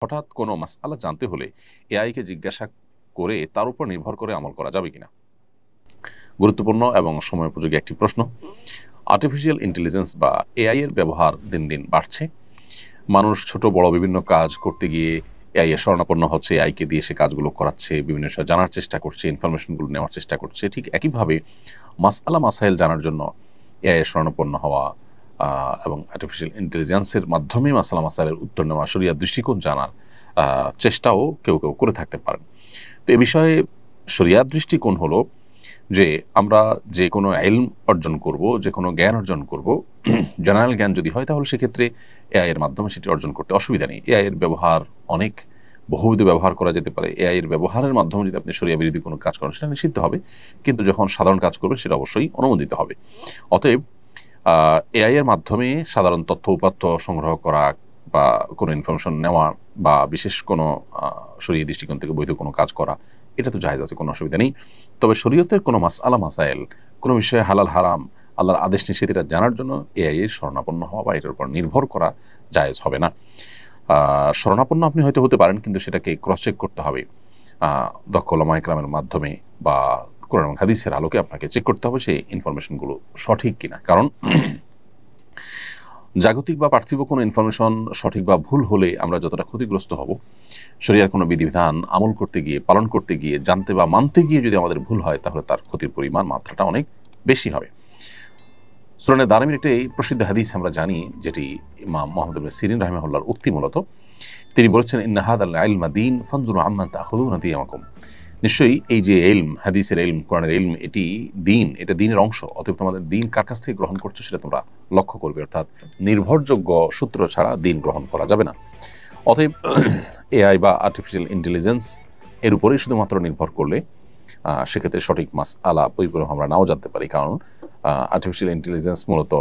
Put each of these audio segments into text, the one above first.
হঠাৎ কোনো মাসআলা জানতে হলে এআইকে জিজ্ঞাসা করে তার উপর নির্ভর করে আমল করা যাবে কিনা? গুরুত্বপূর্ণ এবং সময়োপযোগী একটি প্রশ্ন। আর্টিফিশিয়াল ইন্টেলিজেন্স বা এআই এর ব্যবহার দিন দিন বাড়ছে। মানুষ ছোট বড় বিভিন্ন কাজ করতে গিয়ে এআই এর শরণাপন্ন হচ্ছে, এআইকে দিয়ে সে কাজগুলো করাচ্ছে, বিভিন্ন বিষয় জানার চেষ্টা করছে, ইনফরমেশনগুলো নেওয়ার চেষ্টা করছে। ঠিক একইভাবে মাসআলা মাসাইল জানার জন্য এআই এর শরণাপন্ন হওয়া এবং আর্টিফিশিয়াল ইন্টেলিজেন্সের মাধ্যমে মাসআলা মাসাইলের উত্তর নেওয়া, শরিয়ার দৃষ্টিকোণ জানার চেষ্টাও কেউ কেউ করে থাকতে পারেন। তো এ বিষয়ে শরিয়ার দৃষ্টিকোণ হলো যে আমরা যে কোনো ইলম অর্জন করব, যে কোনো জ্ঞান অর্জন করব, জেনারেল জ্ঞান যদি হয় তাহলে সেক্ষেত্রে এআই এর মাধ্যমে সেটি অর্জন করতে অসুবিধা নেই। এআই এর ব্যবহার অনেক বহুবিধ ব্যবহার করা যেতে পারে। এআই এর ব্যবহারের মাধ্যমে যদি আপনি শরিয়া বিরোধী কোনো কাজ করেন সেটা নিষিদ্ধ হবে, কিন্তু যখন সাধারণ কাজ করবেন সেটা অবশ্যই অনুমোদিত হবে। অতএব এআই এর মাধ্যমে সাধারণ তথ্য উপাত্ত সংগ্রহ করা বা কোনো ইনফরমেশন নেওয়া বা বিশেষ কোনো শরীয়ী দৃষ্টিকোণ থেকে বৈধ কোনো কাজ করা, এটা তো জায়েজ আছে, কোনো অসুবিধা নেই। তবে শরীয়তের কোনো মাসআলা মাসাইল, কোনো বিষয়ে হালাল হারাম, আল্লাহর আদেশ নিষেধ এটা জানার জন্য এআই এর শরণাপন্ন হওয়া বা এটার উপর নির্ভর করা জায়েজ হবে না। শরণাপন্ন আপনি হয়তো হতে পারেন, কিন্তু সেটাকে ক্রস চেক করতে হবে দক্ষ উলামা ইকরামের মাধ্যমে, বা কোরআন এবং হাদিসের আলোকে আপনাকে চেক করতে হবে সেই ইনফরমেশনগুলো সঠিক কিনা। কারণ জাগতিক বা পার্থিব কোনো ইনফরমেশন সঠিক বা ভুল হলে আমরা যতটা ক্ষতিগ্রস্ত হব, শরিয়ার কোনো বিধিবিধান আমল করতে গিয়ে, পালন করতে গিয়ে, জানতে বা মানতে গিয়ে যদি আমাদের ভুল হয় তাহলে তার ক্ষতির পরিমাণ, মাত্রাটা অনেক বেশি হবে। সুনানে দারমির একটি প্রসিদ্ধ হাদিস আমরা জানি, যেটি ইমাম মুহাম্মদ ইবনে সিরিন রাহিমাহুল্লাহর উক্তি। মূলত তিনি বলেছেন, ইন্না হাদাল ইলমা দীন ফানজুরু আম্মান তাখুযুনা দীনাকুম। নিশ্চয়ই এই যে ইলম, হাদিসের ইলম, কোরআনের ইলম, এটি দিন, এটা দিনের অংশ। অতএব তোমাদের দিন কার কাছ থেকে গ্রহণ করছো সেটা তোমরা লক্ষ্য করবে। অর্থাৎ নির্ভরযোগ্য সূত্র ছাড়া দিন গ্রহণ করা যাবে না। অতএব এআই বা আর্টিফিশিয়াল ইন্টেলিজেন্স এর উপরেই শুধুমাত্র নির্ভর করলে সেক্ষেত্রে সঠিক মাসআলা পরিপূর্ণ আমরা নাও জানতে পারি। কারণ আর্টিফিশিয়াল ইন্টেলিজেন্স মূলত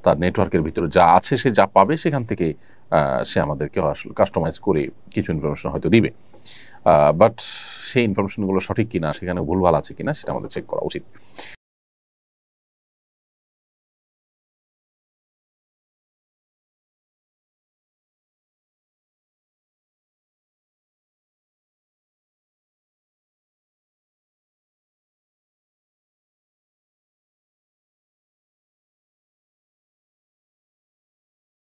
তার নেটওয়ার্কের ভিতরে যা আছে, সে যা পাবে সেখান থেকে সে আমাদেরকে আসলে কাস্টমাইজ করে কিছু ইনফরমেশন হয়তো দিবে, বাট সেই ইনফরমেশনগুলো সঠিক কিনা, সেখানে ভুলভাল আছে কিনা সেটা আমাদের চেক করা উচিত।